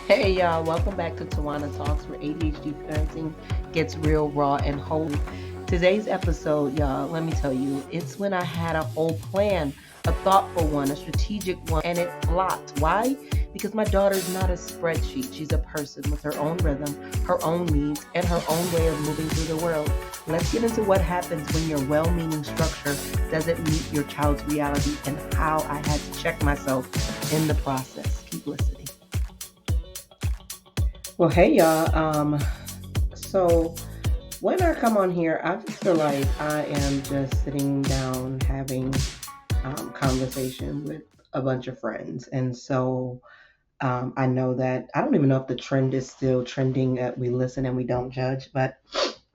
Hey y'all, welcome back to Tawana Talks, where ADHD parenting gets real, raw, and whole. Today's episode, y'all, let me tell you, it's when I had a whole plan, a thoughtful one, a strategic one, and it flopped. Why? Because my daughter's not a spreadsheet. She's a person with her own rhythm, her own needs, and her own way of moving through the world. Let's get into what happens when your well meaning structure doesn't meet your child's reality and how I had to check myself in the process. Keep listening. Well, hey y'all. So when I come on here, I just feel like I am just sitting down having conversation with a bunch of friends, and so I know that I don't even know if the trend is still trending. We listen and we don't judge, but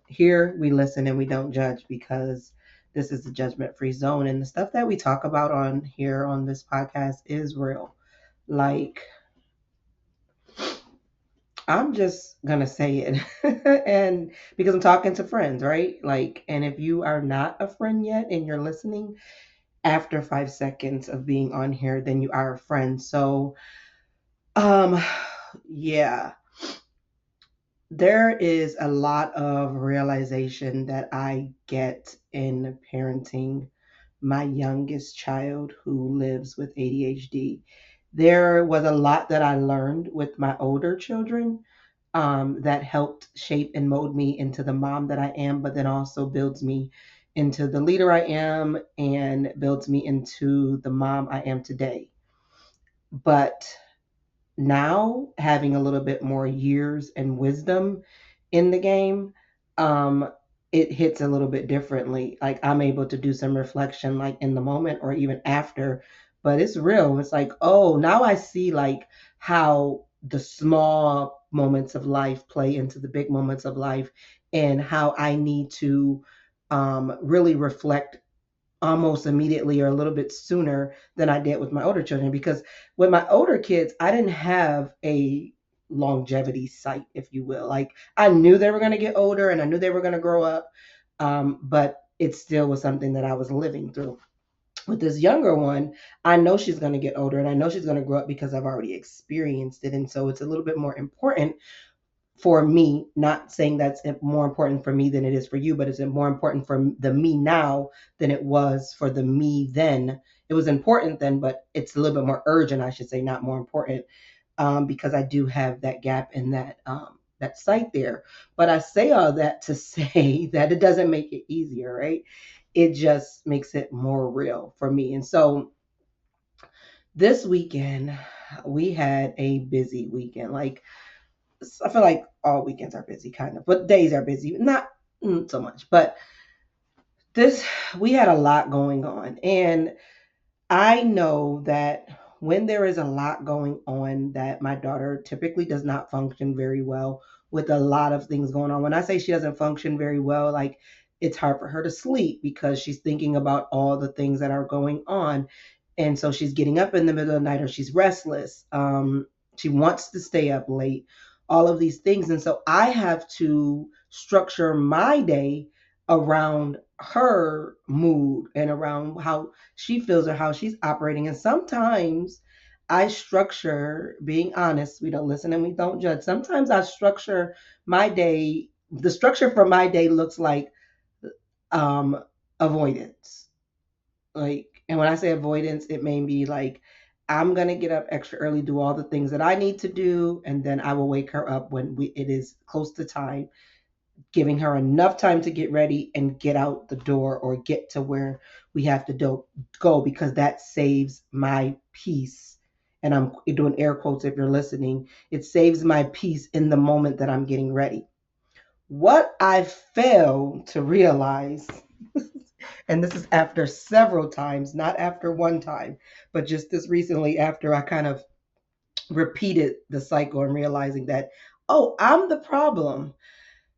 here we listen and we don't judge because this is the judgment-free zone, and the stuff that we talk about on here on this podcast is real. Like I'm just gonna say it. And because I'm talking to friends, right? Like, and if you are not a friend yet and you're listening after 5 seconds of being on here, then you are a friend. So, um, yeah, there is a lot of realization that I get in parenting my youngest child who lives with ADHD. There was a lot that I learned with my older children that helped shape and mold me into the mom that I am, but then also builds me into the leader I am and builds me into the mom I am today. But now, having a little bit more years and wisdom in the game, um, it hits a little bit differently. Like I'm able to do some reflection, like in the moment or even after, but it's real. It's like, oh, now I see like how the small moments of life play into the big moments of life, and how I need to really reflect almost immediately or a little bit sooner than I did with my older children. Because with my older kids, I didn't have a longevity sight, if you will. Like I knew they were going to get older and I knew they were going to grow up, but it still was something that I was living through. With this younger one, I know she's going to get older and I know she's going to grow up because I've already experienced it. And so it's a little bit more important for me, not saying that's more important for me than it is for you, but it's more important for the me now than it was for the me then. It was important then, but it's a little bit more urgent, I should say, not more important, because I do have that gap in that site there. But I say all that to say that it doesn't make it easier, right? It just makes it more real for me. And so this weekend, we had a busy weekend. Like I feel like all weekends are busy, kind of, but days are busy, not so much. But this, we had a lot going on, and I know that when there is a lot going on, that my daughter typically does not function very well with a lot of things going on. When I say she doesn't function very well, like it's hard for her to sleep because she's thinking about all the things that are going on, and so she's getting up in the middle of the night or she's restless. She wants to stay up late, all of these things. And so I have to structure my day around her mood and around how she feels or how she's operating. And sometimes I structure, being honest, we don't listen and we don't judge. Sometimes I structure my day, the structure for my day looks like um, avoidance. Like, and when I say avoidance, it may be like, I'm gonna get up extra early, do all the things that I need to do, and then I will wake her up when it is close to time, giving her enough time to get ready and get out the door or get to where we have to go, because that saves my peace. And I'm doing air quotes if you're listening. It saves my peace in the moment that I'm getting ready. What I fail to realize, and this is after several times, not after one time, but just this recently after I kind of repeated the cycle and realizing that, oh, I'm the problem,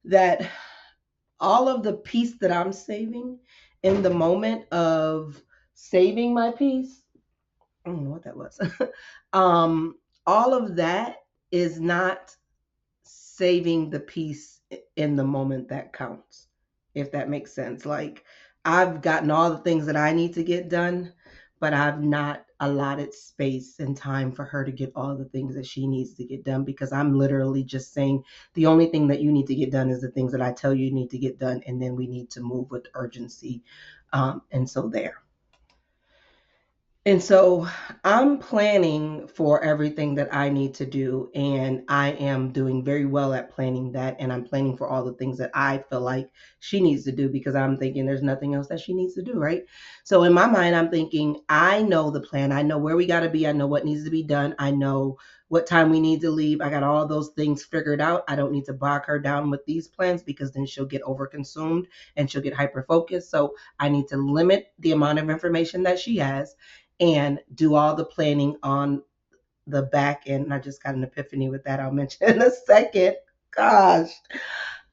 that all of the peace that I'm saving in the moment of saving my peace, I don't know what that was. All of that is not saving the peace in the moment that counts, if that makes sense. Like I've gotten all the things that I need to get done, but I've not allotted space and time for her to get all the things that she needs to get done, because I'm literally just saying the only thing that you need to get done is the things that I tell you need to get done, and then we need to move with urgency. And so there. And so I'm planning for everything that I need to do, and I am doing very well at planning that. And I'm planning for all the things that I feel like she needs to do, because I'm thinking there's nothing else that she needs to do, right? So in my mind, I'm thinking, I know the plan. I know where we got to be. I know what needs to be done. I know what time we need to leave. I got all those things figured out. I don't need to bog her down with these plans, because then she'll get overconsumed and she'll get hyper focused. So I need to limit the amount of information that she has and do all the planning on the back end. And I just got an epiphany with that. I'll mention in a second. Gosh.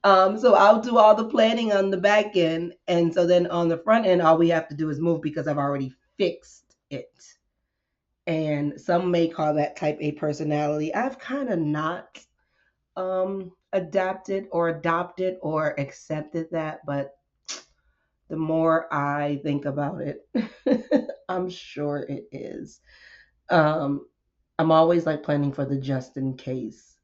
So I'll do all the planning on the back end. And so then on the front end, all we have to do is move, because I've already fixed it. And some may call that type A personality. I've kind of not adapted or adopted or accepted that, but the more I think about it, I'm sure it is. Um, I'm always like planning for the just in case,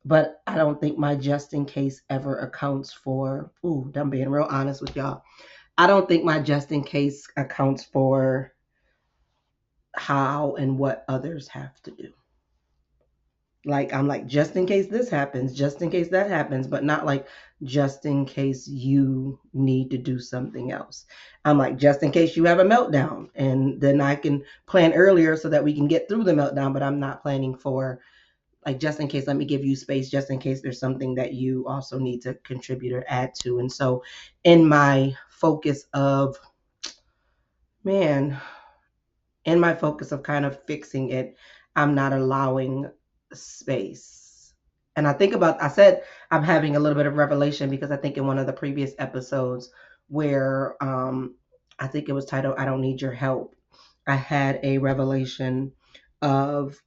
but I don't think my just in case ever accounts for, ooh, I'm being real honest with y'all. I don't think my just in case accounts for how and what others have to do. Like, I'm like, just in case this happens, just in case that happens, but not like just in case you need to do something else. I'm like, just in case you have a meltdown, and then I can plan earlier so that we can get through the meltdown. But I'm not planning for, like, just in case, let me give you space, just in case there's something that you also need to contribute or add to. And so in my focus of, man, in my focus of kind of fixing it, I'm not allowing space. And I said I'm having a little bit of revelation, because I think in one of the previous episodes where I think it was titled I Don't Need Your Help, I had a revelation of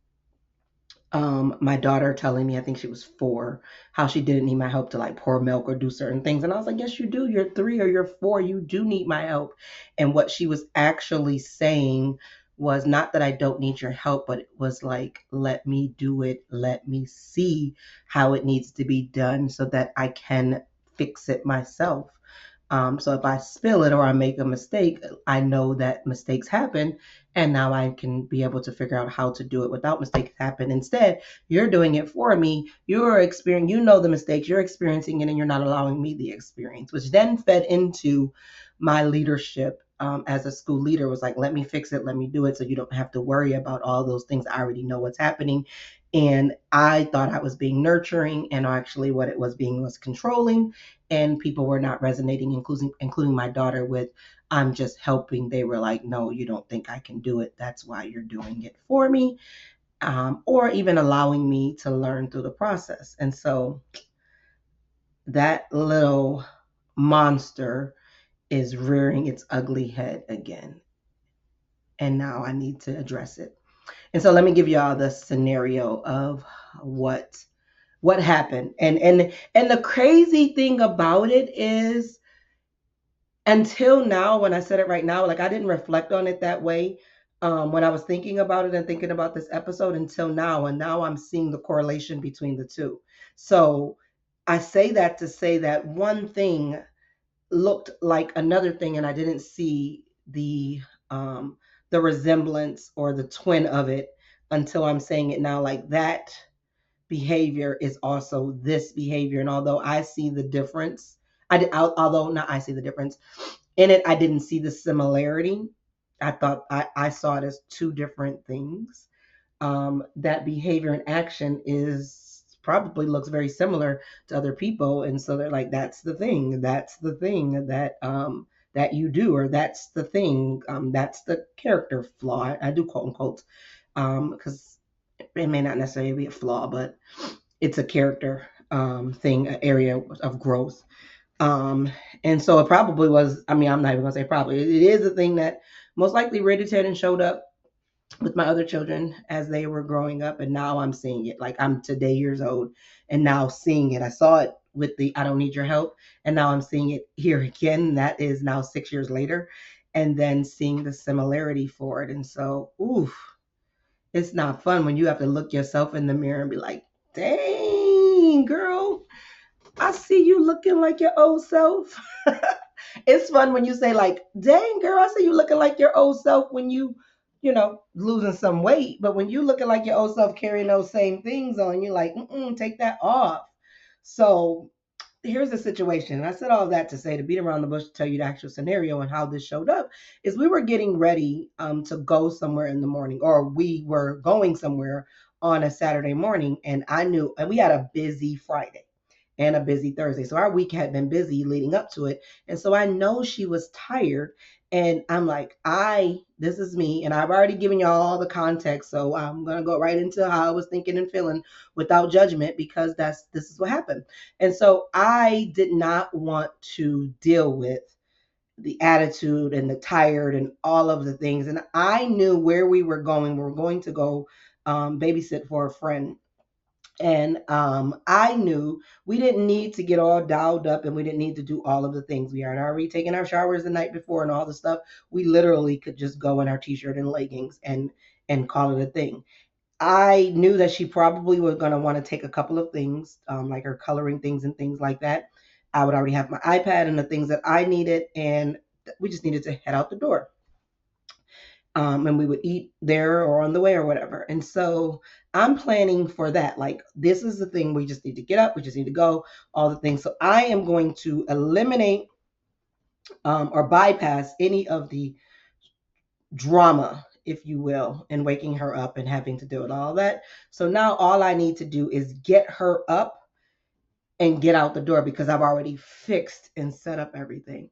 my daughter telling me, I think she was 4, how she didn't need my help to like pour milk or do certain things. And I was like, yes, you do. You're 3 or you're 4. You do need my help. And what she was actually saying was not that I don't need your help, but it was like, let me do it. Let me see how it needs to be done so that I can fix it myself. So if I spill it or I make a mistake, I know that mistakes happen, and now I can be able to figure out how to do it without mistakes happen. Instead, you're doing it for me. You're experiencing, you know the mistakes, you're experiencing it, and you're not allowing me the experience, which then fed into my leadership as a school leader. Was like, let me fix it, let me do it, so you don't have to worry about all those things. I already know what's happening. And I thought I was being nurturing, and actually what it was being was controlling, and people were not resonating, including my daughter, with I'm just helping. They were like, no, you don't think I can do it. That's why you're doing it for me, or even allowing me to learn through the process. And so that little monster is rearing its ugly head again. And now I need to address it. And so let me give y'all the scenario of what happened. And the crazy thing about it is, until now, when I said it right now, like, I didn't reflect on it that way when I was thinking about it and thinking about this episode until now. And now I'm seeing the correlation between the two. So I say that to say that one thing looked like another thing, and I didn't see the resemblance or the twin of it until I'm saying it now. Like, that behavior is also this behavior. And although I see the difference, although not I see the difference in it, I didn't see the similarity. I thought I saw it as two different things. That behavior and action is probably looks very similar to other people, and so they're like, that's the thing that you do, or that's the thing, that's the character flaw. I do quote unquote, because it may not necessarily be a flaw, but it's a character thing, an area of growth. And so it probably was, I mean, I'm not even gonna say probably, it is a thing that most likely reared its head and showed up with my other children as they were growing up. And now I'm seeing it. Like, I'm today years old and now seeing it. I saw it with the I don't need your help, and now I'm seeing it here again. That is now 6 years later. and then seeing the similarity for it. And so, oof, it's not fun when you have to look yourself in the mirror and be like, dang, girl, I see you looking like your old self. It's fun when you say, like, dang, girl, I see you looking like your old self when losing some weight. But when you looking like your old self carrying those same things on, you're like, take that off. So here's the situation. And I said all of that to say, to beat around the bush, to tell you the actual scenario and how this showed up is we were getting ready to go somewhere in the morning, or we were going somewhere on a Saturday morning. And I knew, and we had a busy Friday and a busy Thursday. So our week had been busy leading up to it. And so I know she was tired. And I'm like, this is me. And I've already given y'all all the context. So I'm going to go right into how I was thinking and feeling without judgment, because this is what happened. And so I did not want to deal with the attitude and the tired and all of the things. And I knew where we were going. We were going to go babysit for a friend. And I knew we didn't need to get all dialed up, and we didn't need to do all of the things. We had already taken our showers the night before and all the stuff. We literally could just go in our t-shirt and leggings and call it a thing. I knew that she probably was going to want to take a couple of things, like her coloring things and things like that. I would already have my iPad and the things that I needed, and we just needed to head out the door. And we would eat there or on the way or whatever. And so I'm planning for that. Like, this is the thing. We just need to get up. We just need to go, all the things. So I am going to eliminate or bypass any of the drama, if you will, in waking her up and having to do it, all that. So now all I need to do is get her up and get out the door, because I've already fixed and set up everything.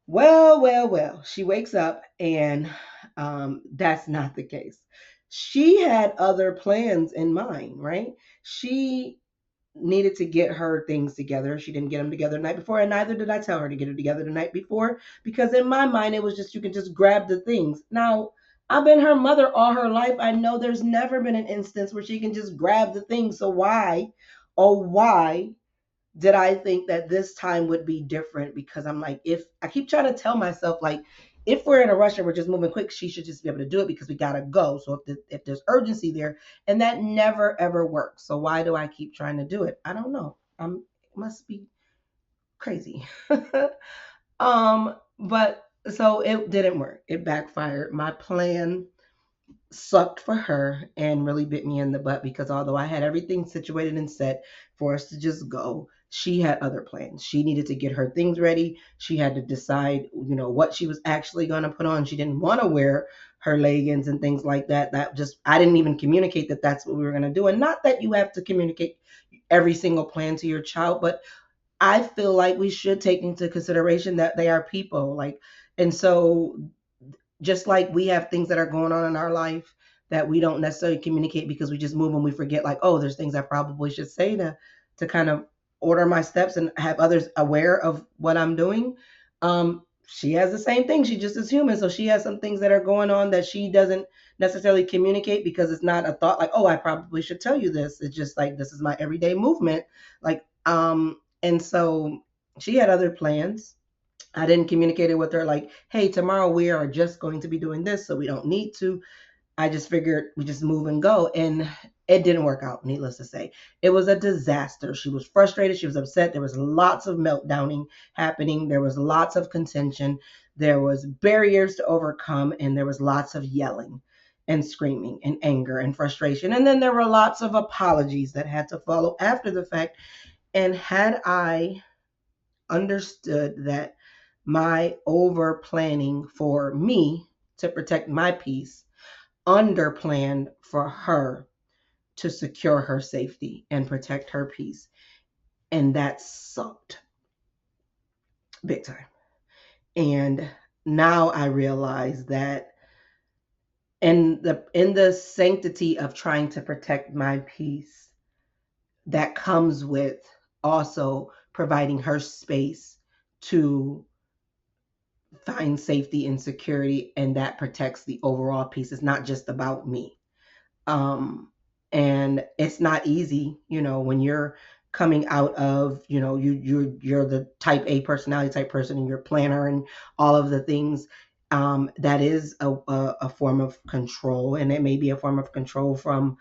Well, she wakes up, and that's not the case. She had other plans in mind, right? She needed to get her things together. She didn't get them together the night before, and neither did I tell her to get it together the night before, because in my mind, it was just, you can just grab the things. Now, I've been her mother all her life. I know there's never been an instance where she can just grab the things. So why, oh, why did I think that this time would be different? Because I'm like, if I keep trying to tell myself, like, if we're in a rush and we're just moving quick, she should just be able to do it because we gotta go. So if there's urgency there, and that never ever works. So why do I keep trying to do it? I don't know. Must be crazy. But so it didn't work. It backfired. My plan sucked for her and really bit me in the butt, because although I had everything situated and set for us to just go, she had other plans. She needed to get her things ready. She had to decide, what she was actually going to put on. She didn't want to wear her leggings and things like that. I didn't even communicate that that's what we were going to do. And not that you have to communicate every single plan to your child, but I feel like we should take into consideration that they are people. Like, and so just like we have things that are going on in our life that we don't necessarily communicate, because we just move and we forget, like, oh, there's things I probably should say to kind of order my steps and have others aware of what I'm doing. She has the same thing. She just is human. So she has some things that are going on that she doesn't necessarily communicate, because it's not a thought like, oh, I probably should tell you this. It's just like, this is my everyday movement. Like, and so she had other plans. I didn't communicate it with her like, hey, tomorrow we are just going to be doing this, so we don't need to. I just figured we just move and go. And it didn't work out, needless to say. It was a disaster. She was frustrated. She was upset. There was lots of meltdowning happening. There was lots of contention. There was barriers to overcome. And there was lots of yelling and screaming and anger and frustration. And then there were lots of apologies that had to follow after the fact. And had I understood that my over planning for me to protect my peace under planned for her to secure her safety and protect her peace. And that sucked big time. And now I realize that in the sanctity of trying to protect my peace, that comes with also providing her space to find safety and security, and that protects the overall piece. It's not just about me. And it's not easy, when you're coming out of, you're the type A personality type person and you're a planner and all of the things. That is a form of control, and it may be a form of control from,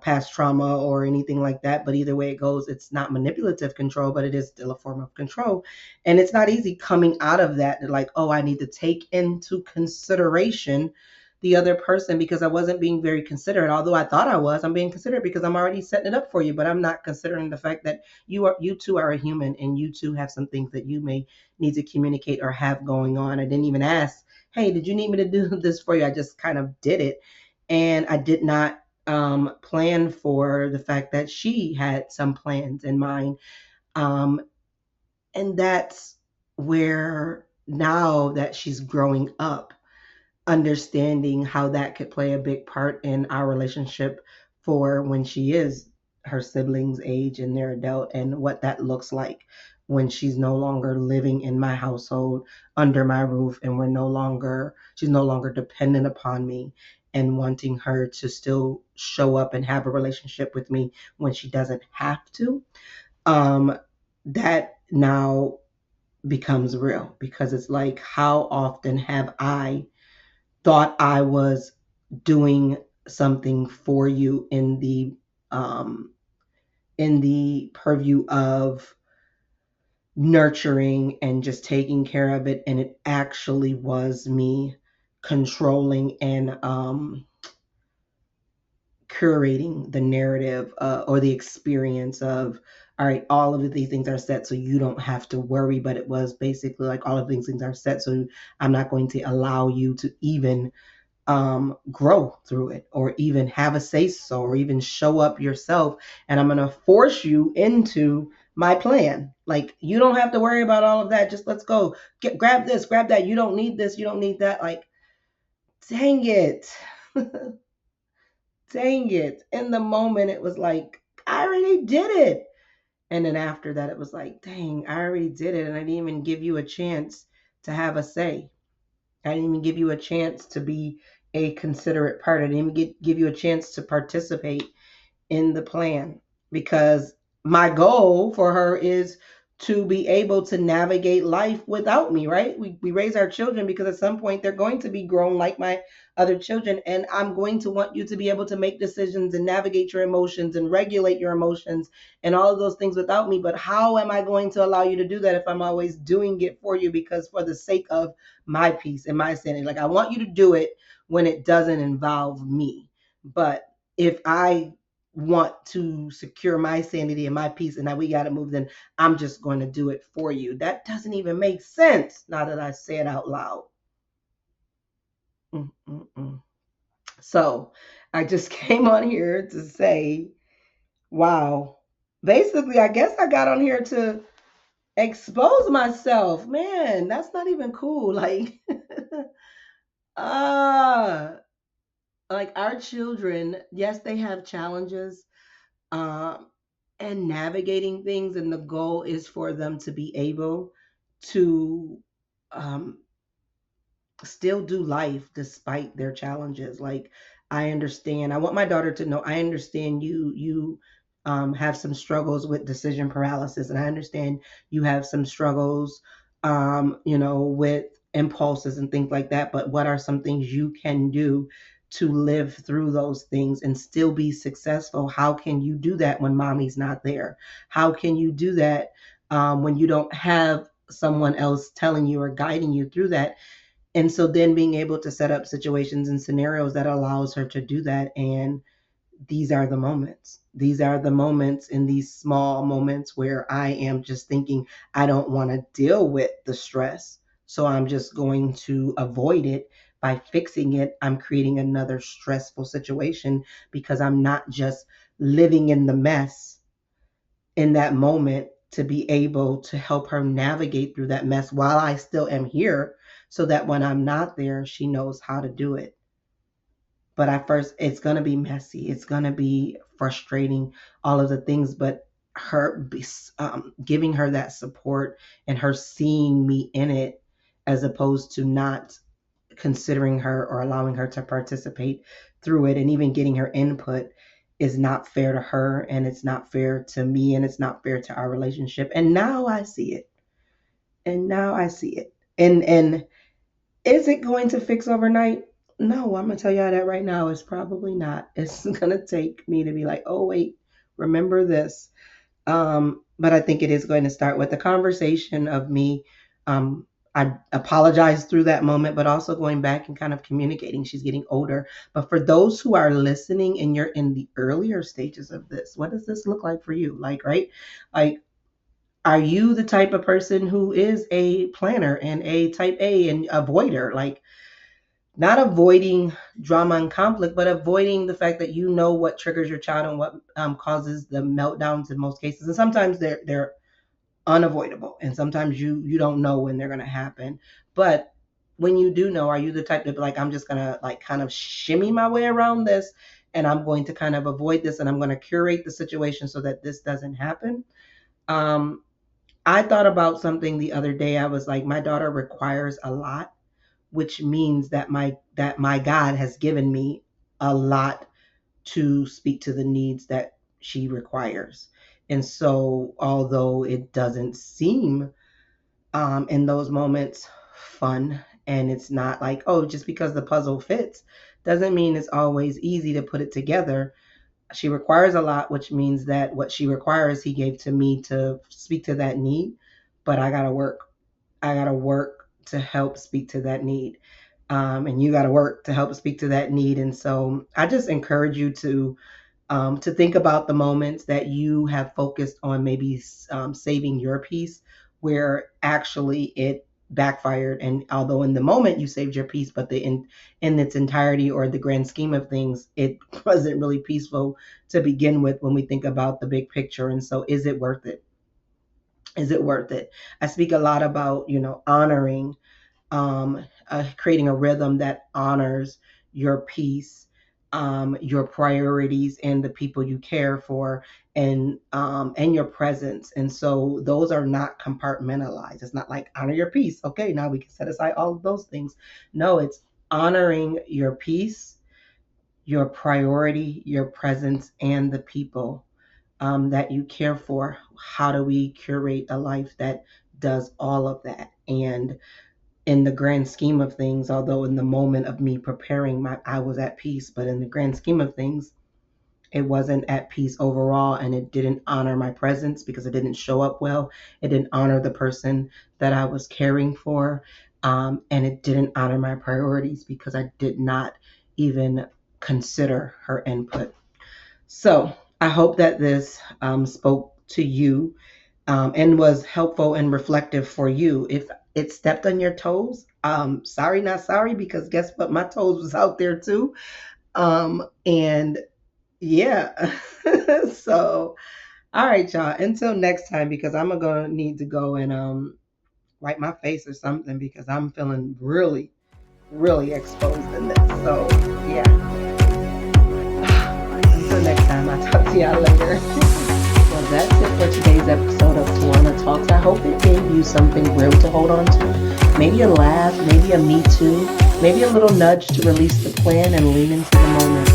past trauma or anything like that. But either way it goes, it's not manipulative control, but it is still a form of control. And it's not easy coming out of that, like, oh, I need to take into consideration the other person because I wasn't being very considerate. Although I thought I was, I'm being considerate because I'm already setting it up for you, but I'm not considering the fact that you too are a human, and you too have some things that you may need to communicate or have going on. I didn't even ask, hey, did you need me to do this for you? I just kind of did it. And I did not plan for the fact that she had some plans in mind. Um, and that's where, now that she's growing up, understanding how that could play a big part in our relationship for when she is her siblings' age and they're adult, and what that looks like when she's no longer living in my household under my roof, and she's no longer dependent upon me, and wanting her to still show up and have a relationship with me when she doesn't have to. That now becomes real, because it's like, how often have I thought I was doing something for you um, in the purview of nurturing and just taking care of it, and it actually was me controlling and curating the narrative, or the experience of, all right, all of these things are set so you don't have to worry. But it was basically like, all of these things are set so I'm not going to allow you to even grow through it, or even have a say so, or even show up yourself. And I'm going to force you into my plan. Like, you don't have to worry about all of that. Just let's go. Grab this, grab that. You don't need this. You don't need that. Like, dang it. Dang it. In the moment, it was like, I already did it. And then after that, it was like, dang, I already did it. And I didn't even give you a chance to have a say. I didn't even give you a chance to be a considerate part. I didn't even give you a chance to participate in the plan, because my goal for her is to be able to navigate life without me, right? We raise our children because at some point they're going to be grown like my other children, and I'm going to want you to be able to make decisions and navigate your emotions and regulate your emotions and all of those things without me. But how am I going to allow you to do that if I'm always doing it for you, because for the sake of my peace and my sanity? Like, I want you to do it when it doesn't involve me. But if I want to secure my sanity and my peace and that we got to move, then I'm just going to do it for you. That doesn't even make sense now that I say it out loud. Mm-mm-mm. So I just came on here to say, wow. Basically, I guess I got on here to expose myself. Man, that's not even cool. Like, uh, like, our children, yes, they have challenges, um, and navigating things, and the goal is for them to be able to um, still do life despite their challenges. Like, I understand. I want my daughter to know, I understand you have some struggles with decision paralysis, and I understand you have some struggles, with impulses and things like that. But what are some things you can do to live through those things and still be successful? How can you do that when mommy's not there? How can you do that when you don't have someone else telling you or guiding you through that? And so then being able to set up situations and scenarios that allows her to do that. And these are the moments. These are the moments, in these small moments, where I am just thinking, I don't want to deal with the stress, so I'm just going to avoid it. By fixing it, I'm creating another stressful situation, because I'm not just living in the mess in that moment, to be able to help her navigate through that mess while I still am here, so that when I'm not there, she knows how to do it. But at first, it's going to be messy. It's going to be frustrating, all of the things. But giving her that support, and her seeing me in it, as opposed to not considering her or allowing her to participate through it, and even getting her input, is not fair to her, and it's not fair to me, and it's not fair to our relationship. And now I see it. And now I see it. And is it going to fix overnight? No, I'm gonna tell y'all that right now. It's probably not. It's gonna take me to be like, oh wait, remember this. But I think it is going to start with the conversation of me. I apologize through that moment, but also going back and kind of communicating. She's getting older. But for those who are listening and you're in the earlier stages of this, what does this look like for you? Like, right? Like, are you the type of person who is a planner and a type A and avoider? Like, not avoiding drama and conflict, but avoiding the fact that you know what triggers your child and what causes the meltdowns in most cases. And sometimes they're unavoidable, and sometimes you don't know when they're going to happen. But when you do know, are you the type to be like, I'm just going to like kind of shimmy my way around this, and I'm going to kind of avoid this, and I'm going to curate the situation so that this doesn't happen? Um, I thought about something the other day. I was like, my daughter requires a lot, which means that my God has given me a lot to speak to the needs that she requires. And so, although it doesn't seem in those moments fun, and it's not like, oh, just because the puzzle fits doesn't mean it's always easy to put it together. She requires a lot, which means that what she requires, he gave to me to speak to that need. But I got to work. I got to work to help speak to that need. And you got to work to help speak to that need. And so I just encourage you to think about the moments that you have focused on maybe saving your peace, where actually it backfired. And although in the moment you saved your peace, but in its entirety or the grand scheme of things, it wasn't really peaceful to begin with when we think about the big picture. And so, is it worth it? Is it worth it? I speak a lot about, honoring, creating a rhythm that honors your peace, your priorities, and the people you care for, and your presence. And so those are not compartmentalized. It's not like honor your peace. Okay, now we can set aside all of those things. No, it's honoring your peace, your priority, your presence, and the people that you care for. How do we curate a life that does all of that? And in the grand scheme of things, although in the moment of me preparing, I was at peace, but in the grand scheme of things, it wasn't at peace overall, and it didn't honor my presence because it didn't show up well. It didn't honor the person that I was caring for, and it didn't honor my priorities because I did not even consider her input. So I hope that this spoke to you, and was helpful and reflective for you. If it stepped on your toes, sorry, not sorry, because guess what? My toes was out there too. And yeah. So, all right, y'all. Until next time, because I'm gonna need to go and wipe my face or something because I'm feeling really, really exposed in this. So yeah. Until next time, I'll talk to y'all later. Well, that's it for today's episode of Tawana Talks. I hope it gave you something real to hold on to. Maybe a laugh, maybe a me too, maybe a little nudge to release the plan and lean into the moment.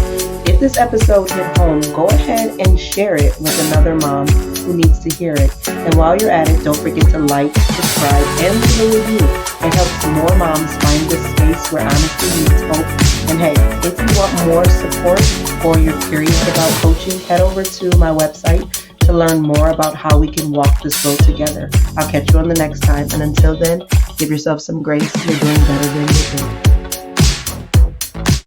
If this episode hit home, go ahead and share it with another mom who needs to hear it. And while you're at it, don't forget to like, subscribe, and leave a review. It helps more moms find this space where honesty meets hope. And hey, if you want more support or you're curious about coaching, head over to my website to learn more about how we can walk this road together. I'll catch you on the next time. And until then, give yourself some grace. You're doing better than you think.